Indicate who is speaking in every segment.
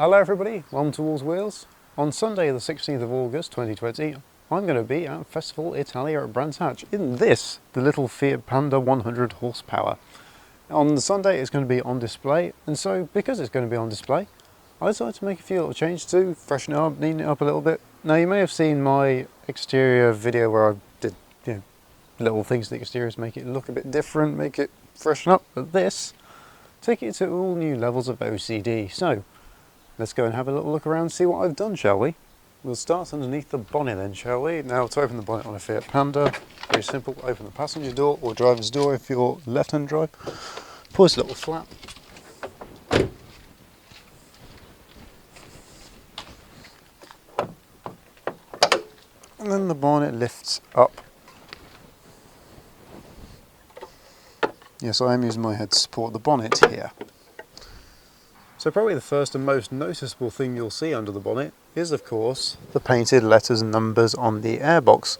Speaker 1: Hello everybody, welcome to All's Wheels. On Sunday the 16th of August 2020, I'm going to be at Festival Italia at Brands Hatch in this, the little Fiat Panda 100 horsepower. On the Sunday it's going to be on display, and so because it's going to be on display, I decided to make a few little changes to freshen it up, neaten it up a little bit. Now you may have seen my exterior video where I did little things to the exterior to make it look a bit different, make it freshen up, but this, take it to all new levels of OCD. So let's go and have a little look around and see what I've done, shall we? We'll start underneath the bonnet then, shall we? Now to open the bonnet on a Fiat Panda, very simple, open the passenger door or driver's door if you're left-hand drive. Pull this little flap. And then the bonnet lifts up. Yes, I am using my head to support the bonnet here. So probably the first and most noticeable thing you'll see under the bonnet is of course the painted letters and numbers on the Airbox.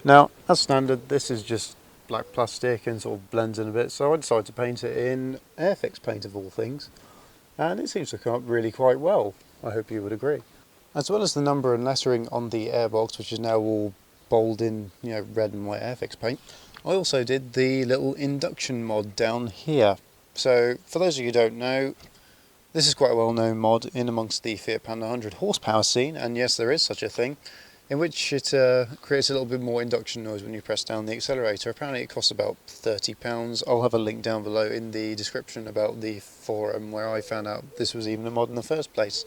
Speaker 1: Now as standard this is just black plastic and sort of blends in a bit, so I decided to paint it in Airfix paint of all things, and it seems to come up really quite well. I hope you would agree. As well as the number and lettering on the Airbox, which is now all bold in red and white Airfix paint, I also did the little Induction mod down here. So for those of you who don't know, this is quite a well-known mod in amongst the Fiat Panda 100 horsepower scene, and yes, there is such a thing, in which it creates a little bit more induction noise when you press down the accelerator. Apparently it costs about £30. I'll have a link down below in the description about the forum where I found out this was even a mod in the first place.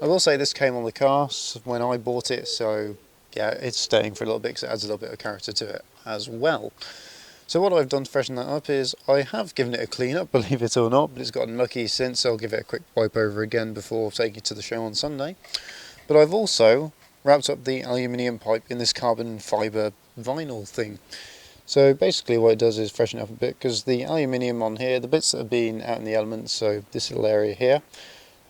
Speaker 1: I will say this came on the car when I bought it, so yeah, it's staying for a little bit because it adds a little bit of character to it as well. So what I've done to freshen that up is I have given it a clean up, believe it or not, but it's gotten mucky since, so I'll give it a quick wipe over again before taking it to the show on Sunday. But I've also wrapped up the aluminium pipe in this carbon fibre vinyl thing. So basically what it does is freshen it up a bit, because the aluminium on here, the bits that have been out in the elements, so this little area here,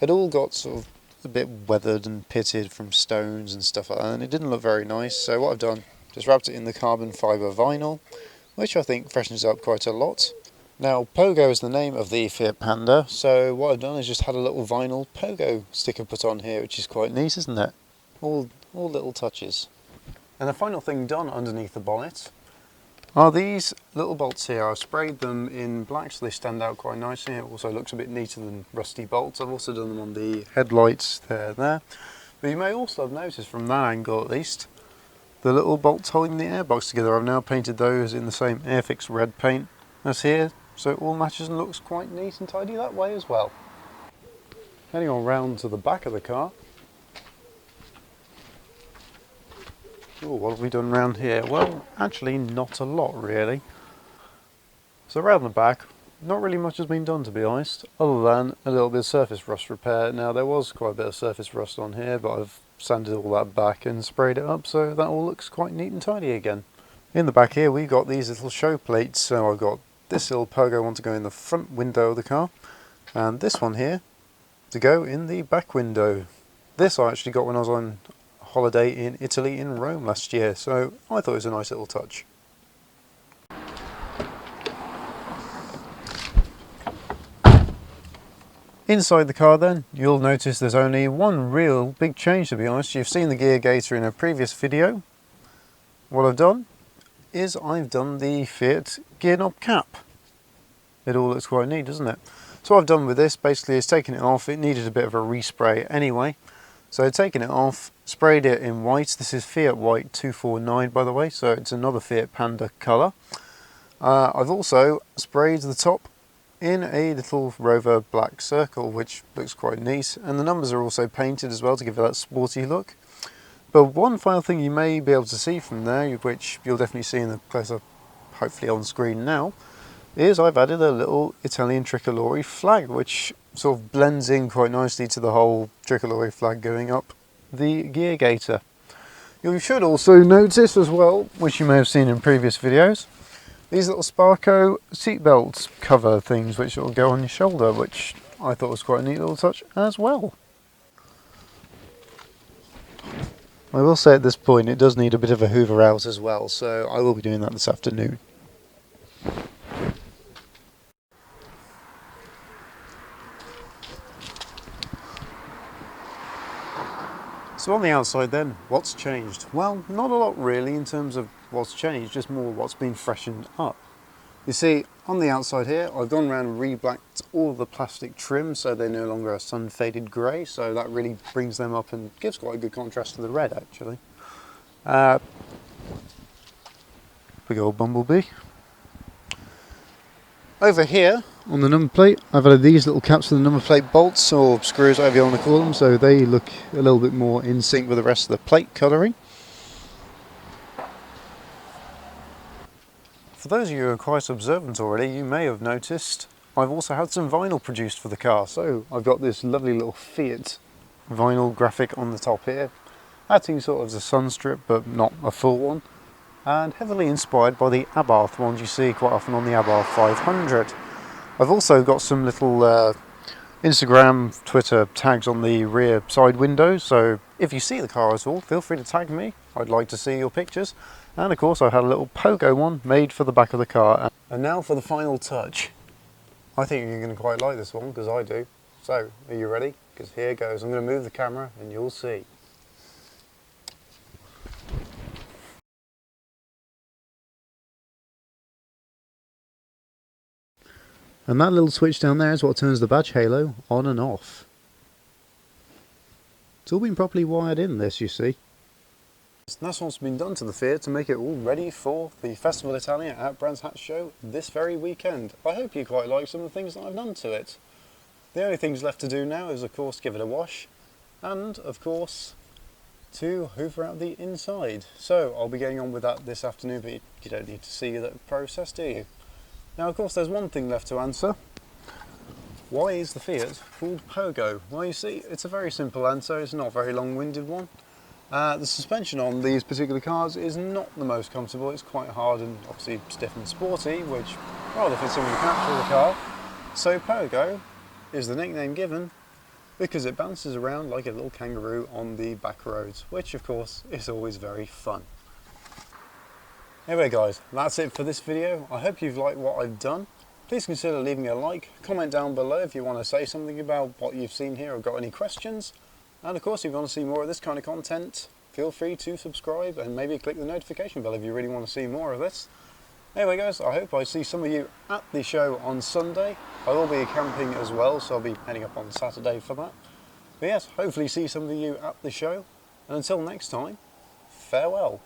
Speaker 1: had all got sort of a bit weathered and pitted from stones and stuff like that, and it didn't look very nice. So what I've done, just wrapped it in the carbon fibre vinyl, which I think freshens up quite a lot. Now Pogo is the name of the Fiat Panda, so what I've done is just had a little vinyl Pogo sticker put on here, which is quite neat, isn't it? All little touches. And the final thing done underneath the bonnet are these little bolts here. I've sprayed them in black so they stand out quite nicely. It also looks a bit neater than rusty bolts. I've also done them on the headlights there. But you may also have noticed from that angle at least, the little bolts holding the Airbox together. I've now painted those in the same Airfix red paint as here, so it all matches and looks quite neat and tidy that way as well. Heading on round to the back of the car. Ooh, what have we done round here? Well, actually not a lot really. So around the back, not really much has been done to be honest, other than a little bit of surface rust repair. Now there was quite a bit of surface rust on here, but I've sanded all that back and sprayed it up, so that all looks quite neat and tidy again. In the back here we've got these little show plates, so I've got this little Pogo one to go in the front window of the car, and this one here to go in the back window. This I actually got when I was on holiday in Italy in Rome last year, so I thought it was a nice little touch. Inside the car then, you'll notice there's only one real big change to be honest. You've seen the gear gaiter in a previous video. What I've done is I've done the Fiat gear knob cap. It all looks quite neat, doesn't it? So what I've done with this basically is taken it off. It needed a bit of a respray anyway. So I've taken it off, sprayed it in white. This is Fiat White 249 by the way, so it's another Fiat Panda colour. I've also sprayed the top in a little Rover black circle, which looks quite neat, and the numbers are also painted as well to give it that sporty look. But one final thing you may be able to see from there, which you'll definitely see in the close-up hopefully on screen now, is I've added a little Italian tricolore flag, which sort of blends in quite nicely to the whole tricolore flag going up the gear gaiter. You should also notice as well, which you may have seen in previous videos, these little Sparco seatbelt cover things which will go on your shoulder, which I thought was quite a neat little touch as well. I will say at this point it does need a bit of a hoover out as well, so I will be doing that this afternoon. So on the outside then, what's changed? Well, not a lot really in terms of what's changed, just more what's been freshened up. You see, on the outside here, I've gone around and re-blacked all of the plastic trim so they're no longer a sun-faded grey, so that really brings them up and gives quite a good contrast to the red actually. Big old bumblebee. Over here, on the number plate, I've added these little caps for the number plate bolts, or screws, whatever you want to call them, so they look a little bit more in sync with the rest of the plate colouring. For those of you who are quite observant already, you may have noticed I've also had some vinyl produced for the car. So I've got this lovely little Fiat vinyl graphic on the top here, acting sort of as a sun strip, but not a full one, and heavily inspired by the Abarth ones you see quite often on the Abarth 500. I've also got some little Instagram, Twitter tags on the rear side windows, so if you see the car at all, feel free to tag me. I'd like to see your pictures. And of course I've had a little pogo one made for the back of the car. And now for the final touch. I think you're going to quite like this one, because I do. So, are you ready? Because here goes. I'm going to move the camera and you'll see. And that little switch down there is what turns the badge halo on and off. It's all been properly wired in this, you see. That's what's been done to the Fiat to make it all ready for the Festival Italia at Brands Hatch Show this very weekend. I hope you quite like some of the things that I've done to it. The only things left to do now is of course give it a wash and of course to hoover out the inside. So I'll be getting on with that this afternoon, but you don't need to see that process, do you? Now of course there's one thing left to answer. Why is the Fiat called Pogo? Well, you see, it's a very simple answer, it's not a very long-winded one. The suspension on these particular cars is not the most comfortable. It's quite hard and obviously stiff and sporty, which rather fits in with the character of the car. So Pogo is the nickname given because it bounces around like a little kangaroo on the back roads, which of course is always very fun. Anyway guys, that's it for this video. I hope you've liked what I've done. Please consider leaving a like, comment down below if you want to say something about what you've seen here or got any questions. And of course, if you want to see more of this kind of content, feel free to subscribe and maybe click the notification bell if you really want to see more of this. Anyway guys, I hope I see some of you at the show on Sunday. I will be camping as well, so I'll be heading up on Saturday for that. But yes, hopefully see some of you at the show. And until next time, farewell.